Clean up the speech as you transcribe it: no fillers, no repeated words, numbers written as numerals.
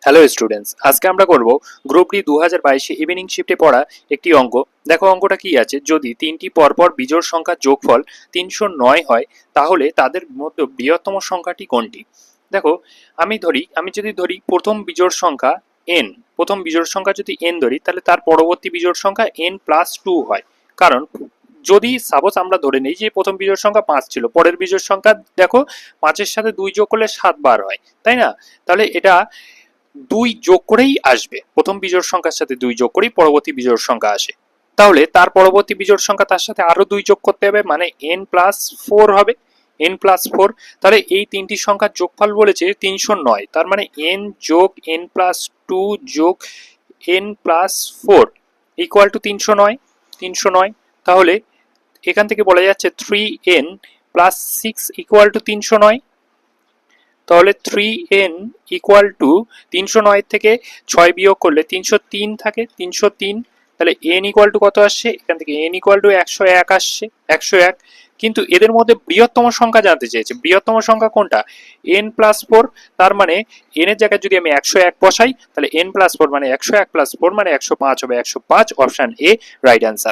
Hello students, আজকে আমরা করব গ্রুপ ডি 2022 ইভিনিং শিফটে পড়া একটি অঙ্ক। দেখো অঙ্কটা কি আছে, যদি তিনটি পরপর বিজোড় সংখ্যার যোগফল 309 হয় তাহলে তাদের মধ্যে বৃহত্তম সংখ্যাটি কোনটি। দেখো আমি যদি ধরি প্রথম বিজোড় সংখ্যা n, প্রথম বিজোড় সংখ্যা যদি n ধরি তাহলে তার পরবর্তী বিজোড় সংখ্যা n+2 হয়। কারণ যদি সাপোজ আমরা ধরে নিই যে প্রথম বিজোড় সংখ্যা 5 ছিল, পরের বিজোড় সংখ্যা দেখো 5-এর সাথে 2 যোগ করলে 7 বার হয়, তাই না? তাহলে এটা 2 যোগ করেই আসবে, প্রথম বিজোড় সংখ্যার সাথে 2 যোগ করেই পরবর্তী বিজোড় সংখ্যা আসে। তাহলে তার পরবর্তী বিজোড় সংখ্যা তার সাথে আরো 2 যোগ করতে হবে, মানে n+4 হবে, n+4। তাহলে এই তিনটি সংখ্যার যোগফল বলেছে 309, তার মানে n যোগ n+2 যোগ n+4 ইকুয়াল টু 309। তাহলে এখান থেকে বলা যাচ্ছে 3n+6 ইকুয়াল টু 309। তাহলে 3n ইকুয়াল টু 309 থেকে 6 বিয়োগ করলে 303 থাকে, 303। তাহলে n ইকুয়াল টু কত আসছে, এখান থেকে n ইকুয়াল টু 101 আসছে, 101। কিন্তু এদের মধ্যে বৃহত্তম সংখ্যা জানতে চেয়েছে, বৃহত্তম সংখ্যা কোনটা, n+4। তার মানে n এর জায়গায় যদি আমি 101 বসাই তাহলে n+4 মানে 101+4 মানে 105 হবে, 105 অপশন এ রাইট অ্যান্সার।